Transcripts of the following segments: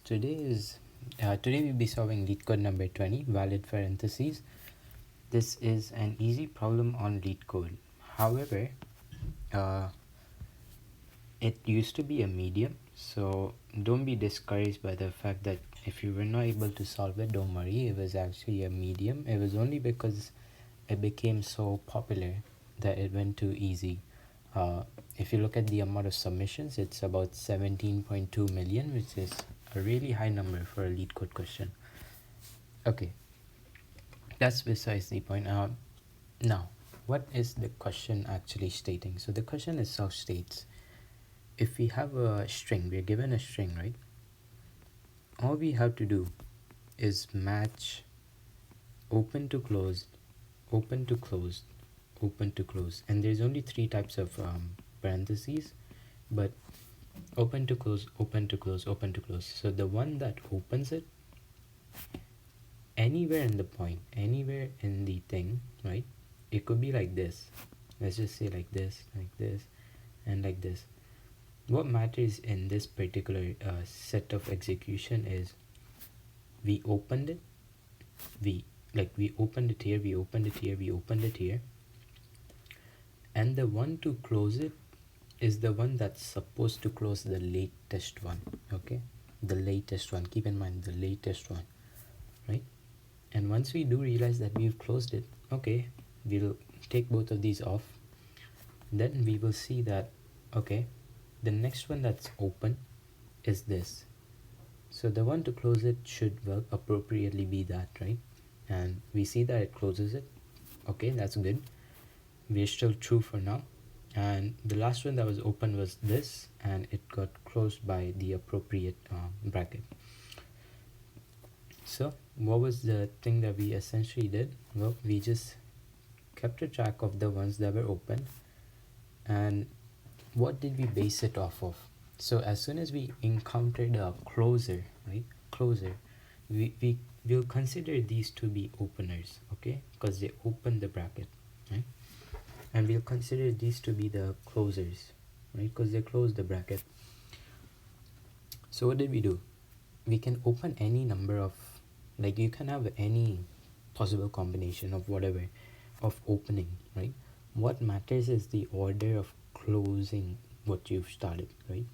Today we'll be solving lead code number 20, valid parentheses. This is an easy problem on lead code. However, uh, it used to be a medium, so don't be discouraged by the fact that if you were not able to solve it, don't worry. It was actually a medium. It was only because it became so popular that it went too easy. If you look at the amount of submissions, it's about 17.2 million, which is a really high number for a lead code question. Okay, that's besides the point. Now, what is the question actually stating? So the question itself states, if we have a string, we're given a string, right? All we have to do is match open to closed, open to closed, open to close, and there's only three types of parentheses, but open to close, open to close, open to close. So the one that opens it anywhere in the point, anywhere in the thing, right? It could be like this. Let's just say like this, and like this. What matters in this particular set of execution is we opened it, we opened it here, we opened it here, we opened it here, and the one to close it is the one that's supposed to close the latest one. Okay, the latest one, keep in mind the latest one, right? And once we do realize that we've closed it, okay, we'll take both of these off. Then we will see that, okay, the next one that's open is this. So the one to close it should appropriately be that, right? And we see that it closes it. Okay, that's good. We're still true for now. And the last one that was open was this, and it got closed by the appropriate bracket. So what was the thing that we essentially did? Well, we just kept a track of the ones that were open, and what did we base it off of? So as soon as we encountered a closer, right, we will consider these to be openers, okay, because they open the bracket, right? And we'll consider these to be the closers, right, because they close the bracket. So what did we do? We can open any number of, like, you can have any possible combination of whatever of opening, right? What matters is the order of closing what you've started, right?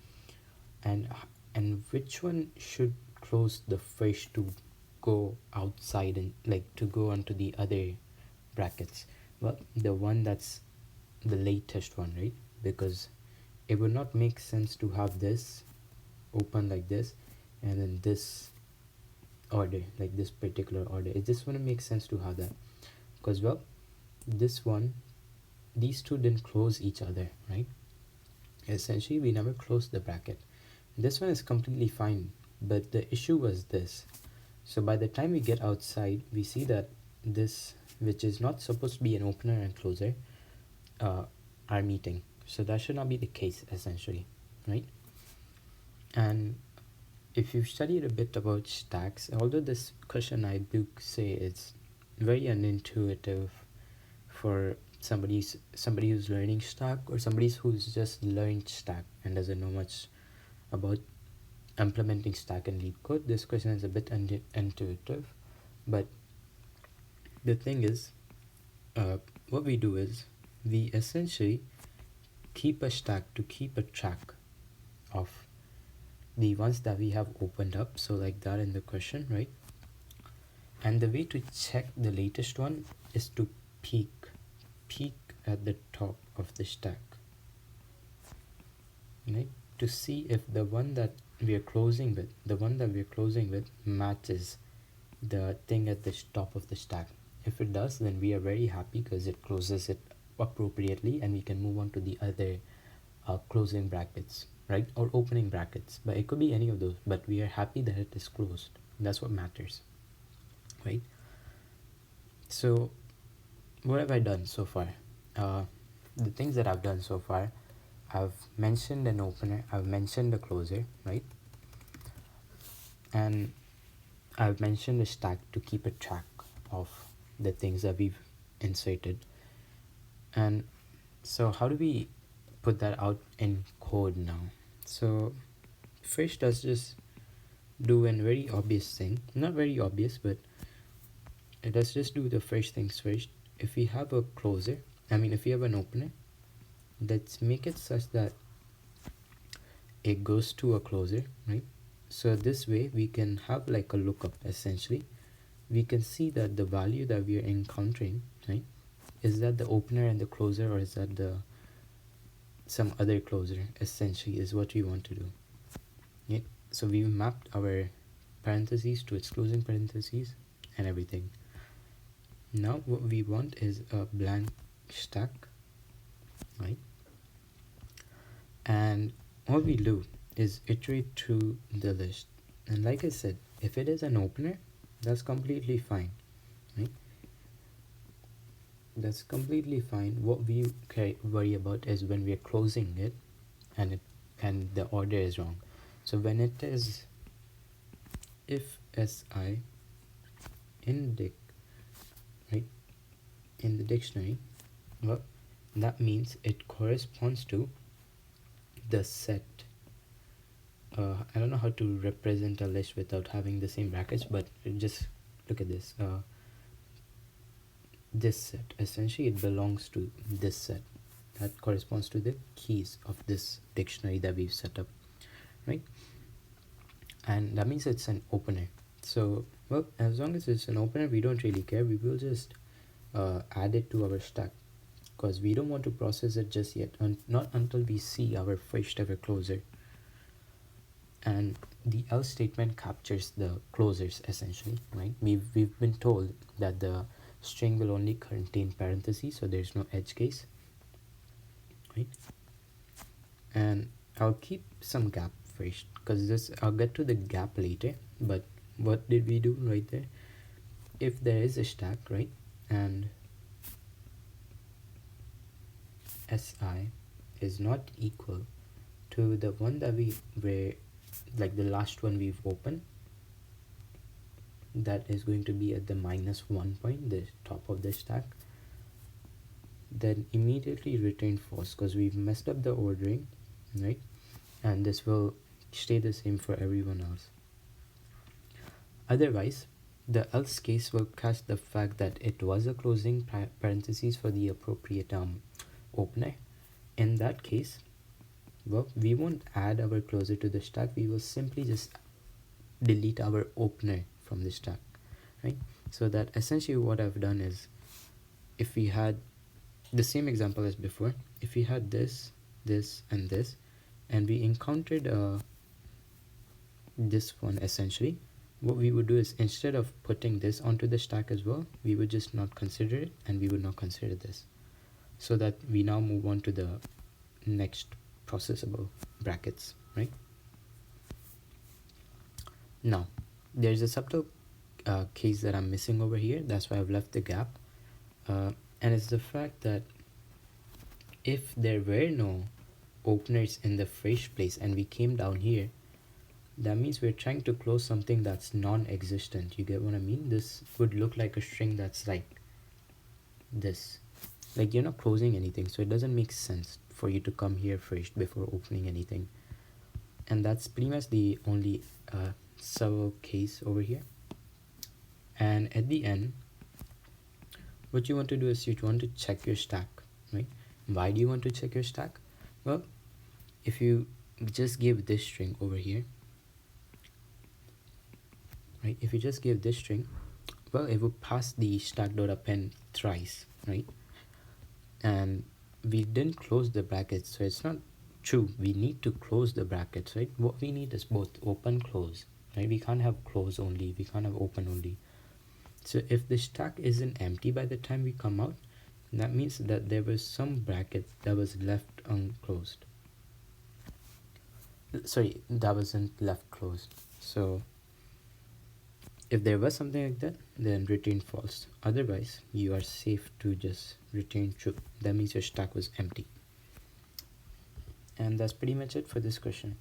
And which one should close the first to go outside and like to go onto the other brackets? Well, the one that's the latest one, right? Because it would not make sense to have this open like this and then this order, like this particular order. It just wouldn't make sense to have that, because well, this one, these two didn't close each other, right? Essentially we never closed the bracket. This one is completely fine, but the issue was this. So by the time we get outside, we see that this, which is not supposed to be an opener and closer, are meeting. So that should not be the case, essentially, right? And if you've studied a bit about stacks, although this question I do say it's very unintuitive for somebody who's learning stack, or somebody who's just learned stack and doesn't know much about implementing stack in lead code, this question is a bit intuitive. But the thing is, what we do is we essentially keep a stack to keep a track of the ones that we have opened up, so like that in the question, right? And the way to check the latest one is to peek at the top of the stack, right? To see if the one that we're closing with matches the thing at the top of the stack. If it does, then we are very happy because it closes it appropriately and we can move on to the other closing brackets, right? Or opening brackets, but it could be any of those, but we are happy that it is closed. That's what matters, right? So what have I done so far? The things that I've done so far, I've mentioned an opener, I've mentioned a closer, right? And I've mentioned a stack to keep a track of the things that we've inserted. And so how do we put that out in code now? So first, let's just do a very obvious thing, not very obvious, but let's just do the first things first. If we have a closer, if we have an opener, let's make it such that it goes to a closer, right? So this way we can have like a lookup. Essentially we can see that the value that we are encountering, right, is that the opener and the closer, or is that the some other closer, essentially is what we want to do. Yeah. So we mapped our parentheses to its closing parentheses and everything. Now what we want is a blank stack, right? And all we do is iterate through the list, and like I said, if it is an opener, that's completely fine, right? That's completely fine. What we worry about is when we are closing it and the order is wrong. So when it is if si in right, in the dictionary, well, that means it corresponds to the set. I don't know how to represent a list without having the same brackets, but just look at this. This set, essentially it belongs to this set that corresponds to the keys of this dictionary that we've set up, right? And that means it's an opener. So, well, as long as it's an opener, we don't really care. We will just add it to our stack, because we don't want to process it just yet, not until we see our first ever closer. And the else statement captures the closers, essentially, right? We've been told that the string will only contain parentheses, so there's no edge case, right? And I'll keep some gap first, because I'll get to the gap later. But what did we do right there? If there is a stack, right, and si is not equal to the one that we were, like the last one we've opened, that is going to be at the -1 point, the top of the stack, then immediately return false, because we've messed up the ordering, right? And this will stay the same for everyone else. Otherwise, the else case will catch the fact that it was a closing parentheses for the appropriate opener. In that case, well, we won't add our closer to the stack, we will simply just delete our opener from the stack, right? So that essentially what I've done is, if we had the same example as before, if we had this, and this, and we encountered this one, essentially what we would do is, instead of putting this onto the stack as well, we would just not consider it, and we would not consider this, so that we now move on to the next processable brackets, right? Now there's a subtle case that I'm missing over here, that's why I've left the gap, and it's the fact that if there were no openers in the first place and we came down here, that means we're trying to close something that's non-existent. You get what I mean? This would look like a string that's like this, like you're not closing anything, so it doesn't make sense for you to come here first before opening anything. And that's pretty much the only subtle case over here. And at the end, what you want to do is you want to check your stack, right? Why do you want to check your stack? Well, if you just give this string over here, right, if you just give this string, well, it will pass the stack.append thrice, right? And we didn't close the brackets, so it's not true. We need to close the brackets, right? What we need is both open, close, right? We can't have close only, we can't have open only. So if the stack isn't empty by the time we come out, that means that there was some bracket that was left unclosed. Sorry, that wasn't left closed. So if there was something like that, then return false. Otherwise, you are safe to just return true. That means your stack was empty. And that's pretty much it for this question.